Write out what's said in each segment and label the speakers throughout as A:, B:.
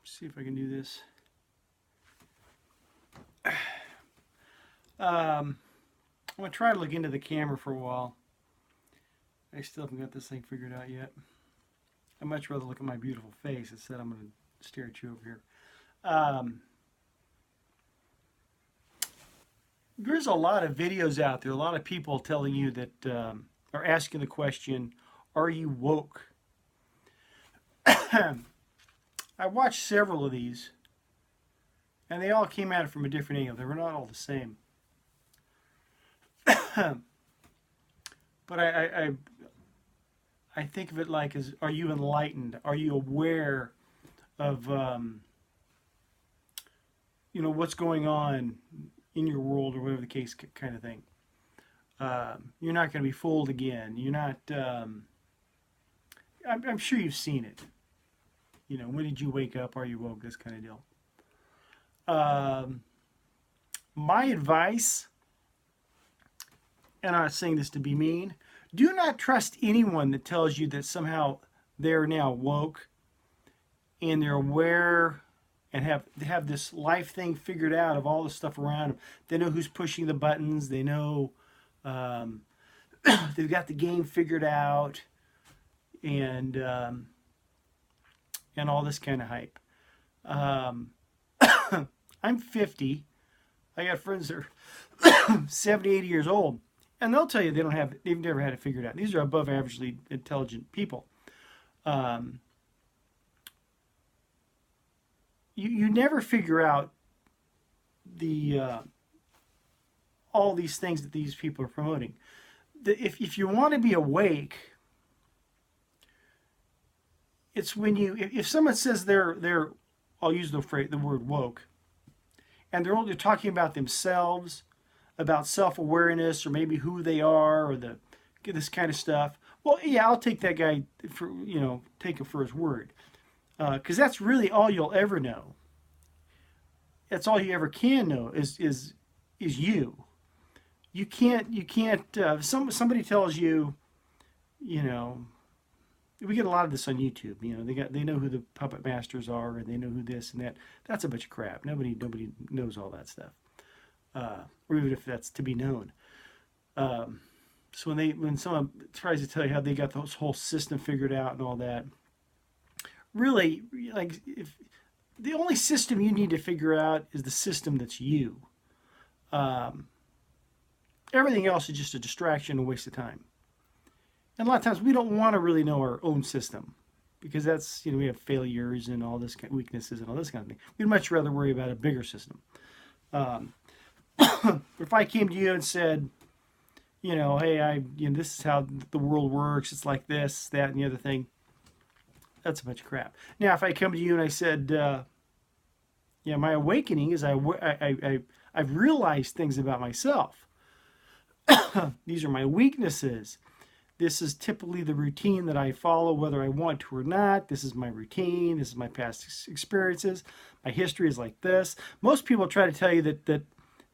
A: See if I can do this. I'm going to try to look into the camera for a while. I still haven't got this thing figured out yet. I'd much rather look at my beautiful face instead I'm going to stare at you over here. There's a lot of videos out there, a lot of people telling you that are asking the question, are you woke? I watched several of these, and they all came at it from a different angle. They were not all the same. But I think of it like, are you enlightened? Are you aware of what's going on in your world, or whatever the case kind of thing? You're not going to be fooled again. You're not. I'm sure you've seen it. When did you wake up? Are you woke? This kind of deal. My advice, and I'm not saying this to be mean, do not trust anyone that tells you that somehow they're now woke and they're aware and have this life thing figured out of all the stuff around them. They know who's pushing the buttons. They know they've got the game figured out, and all this kind of hype. I'm 50. I got friends that are 70, 80 years old, and they'll tell you they've never had it figured out. These are above averagely intelligent people. You never figure out all these things that these people are promoting. If you want to be awake, it's when if someone says they're I'll use the word woke, and they're only talking about themselves, about self-awareness, or maybe who they are, or this kind of stuff. Well, yeah, I'll take that guy for take him for his word, because that's really all you'll ever know. That's all you ever can know is you. You can't. Somebody tells you, we get a lot of this on YouTube. They know who the puppet masters are, and they know who this and that. That's a bunch of crap. Nobody knows all that stuff, or even if that's to be known. So when someone tries to tell you how they got this whole system figured out and all that, really, like, if the only system you need to figure out is the system that's you. Everything else is just a distraction and a waste of time. And a lot of times we don't want to really know our own system, because that's, we have failures and all this kind of weaknesses and all this kind of thing. We'd much rather worry about a bigger system. If I came to you and said, hey, this is how the world works. It's like this, that, and the other thing. That's a bunch of crap. Now, if I come to you and I said, my awakening is I've realized things about myself. These are my weaknesses. This is typically the routine that I follow, whether I want to or not. This is my routine. This is my past experiences. My history is like this. Most people try to tell you that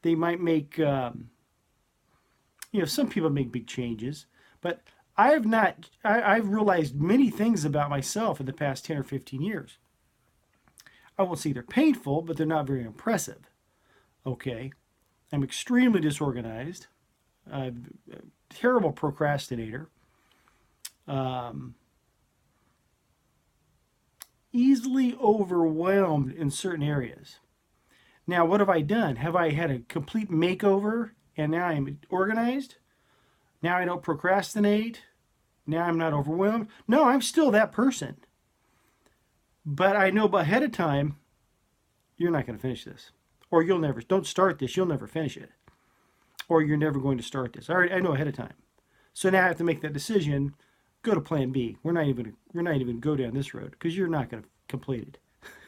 A: they might make, some people make big changes, but I've realized many things about myself in the past 10 or 15 years. I won't say they're painful, but they're not very impressive. Okay. I'm extremely disorganized. I'm a terrible procrastinator. Easily overwhelmed in certain areas. Now, what have I done? Have I had a complete makeover and now I'm organized? Now I don't procrastinate? Now I'm not overwhelmed? No, I'm still that person. But I know ahead of time, you're not going to finish this. Or don't start this, you'll never finish it. Or you're never going to start this. I know ahead of time. So now I have to make that decision, go to plan B. We're not even going to go down this road, because you're not going to complete it.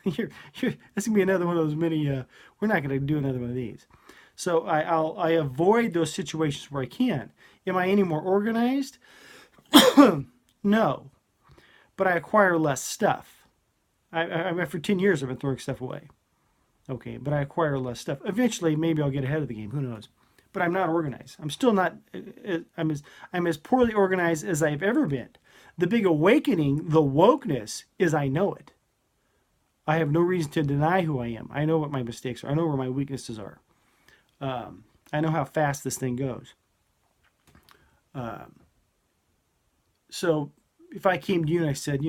A: That's going to be another one of those many, we're not going to do another one of these. So I avoid those situations where I can. Am I any more organized? No. But I acquire less stuff. For 10 years I've been throwing stuff away. Okay, but I acquire less stuff. Eventually, maybe I'll get ahead of the game. Who knows? But I'm not organized. I'm still not. I'm as poorly organized as I've ever been. The big awakening, the wokeness, is I know it. I have no reason to deny who I am. I know what my mistakes are. I know where my weaknesses are. I know how fast this thing goes. So if I came to you and I said,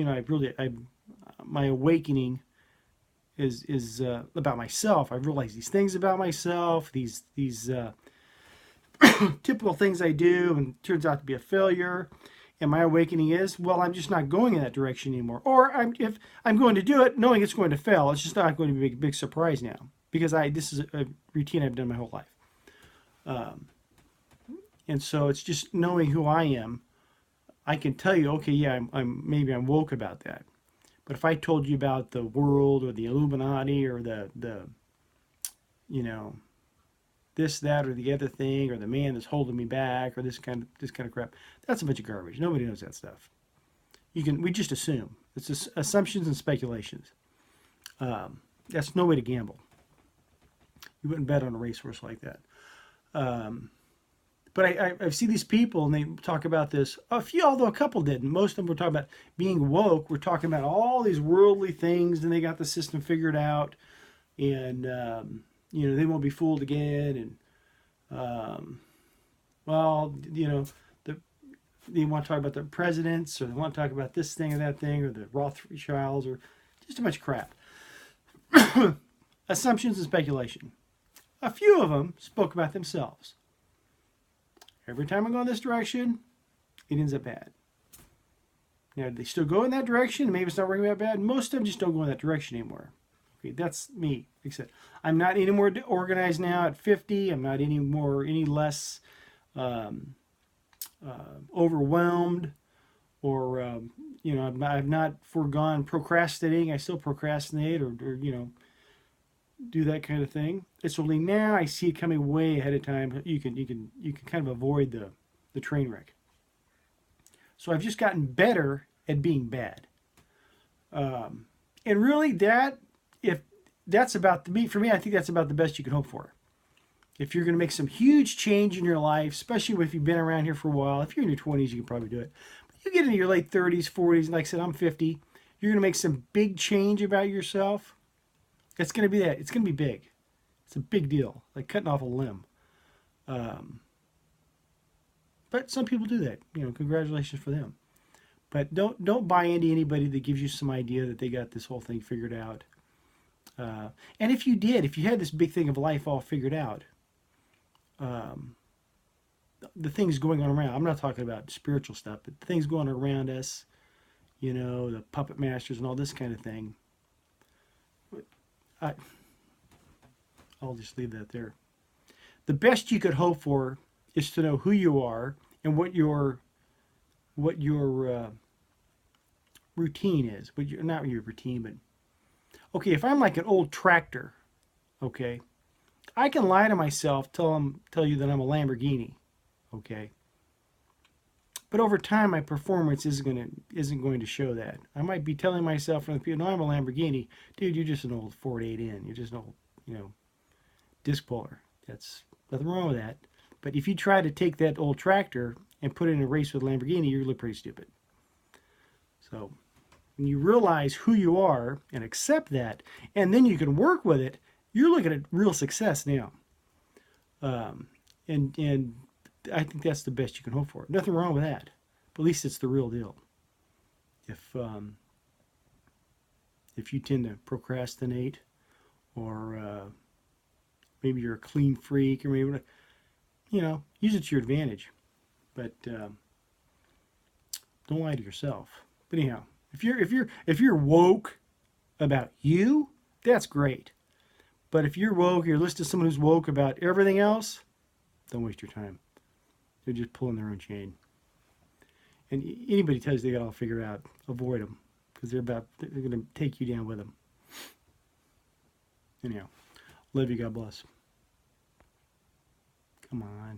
A: my awakening is about myself. I've realized these things about myself, these typical things I do, and it turns out to be a failure. And my awakening is, well, I'm just not going in that direction anymore. Or if I'm going to do it, knowing it's going to fail, it's just not going to be a big surprise now because this is a routine I've done my whole life. And so it's just knowing who I am. I can tell you, okay, yeah, maybe I'm woke about that. But if I told you about the world or the Illuminati or the you know, this, that, or the other thing, or the man that's holding me back, or this kind of crap, that's a bunch of garbage. Nobody knows that stuff. We just assume. It's just assumptions and speculations. That's no way to gamble. You wouldn't bet on a racehorse like that. But I see these people and they talk about this. A few, although a couple didn't. Most of them were talking about being woke. We're talking about all these worldly things, and they got the system figured out, and they won't be fooled again. And they want to talk about the presidents, or they want to talk about this thing or that thing, or the Rothschilds, or just a bunch of crap. Assumptions and speculation. A few of them spoke about themselves. Every time I go in this direction, it ends up bad. Now, they still go in that direction. Maybe it's not working out bad. Most of them just don't go in that direction anymore. Okay, that's me. Like I said, I'm not any more organized now at 50. I'm not any less overwhelmed, or I've not foregone procrastinating. I still procrastinate, or do that kind of thing. It's only now I see it coming way ahead of time. You can kind of avoid the train wreck. So I've just gotten better at being bad. And really, that's about for me, I think that's about the best you can hope for. If you're going to make some huge change in your life, especially if you've been around here for a while, if you're in your 20s, you can probably do it. But you get into your late 30s, 40s, and like I said, I'm 50. You're going to make some big change about yourself. It's going to be that. It's going to be big. It's a big deal, like cutting off a limb. But some people do that. Congratulations for them. But don't buy into anybody that gives you some idea that they got this whole thing figured out. And if you had this big thing of life all figured out, the things going on around, I'm not talking about spiritual stuff, but the things going around us, the puppet masters and all this kind of thing, I'll just leave that there. The best you could hope for is to know who you are and what your routine is. Not your routine, but okay, if I'm like an old tractor, okay, I can lie to myself, tell you that I'm a Lamborghini, okay. But over time, my performance isn't going to show that. I might be telling myself from the people, no, I'm a Lamborghini. Dude, you're just an old Ford 8N. You're just an old, disc puller. That's nothing wrong with that. But if you try to take that old tractor and put it in a race with a Lamborghini, you look pretty stupid. So when you realize who you are and accept that, and then you can work with it, you're looking at real success now. And I think that's the best you can hope for. Nothing wrong with that. But at least it's the real deal. If you tend to procrastinate, or maybe you're a clean freak, or maybe use it to your advantage. But don't lie to yourself. But anyhow, if you're woke about you, that's great. But if you're woke, you're listening to someone who's woke about everything else, don't waste your time. They're just pulling their own chain. And anybody tells you they got it all figured out, avoid them, because they're going to take you down with them. Anyhow, love you. God bless. Come on.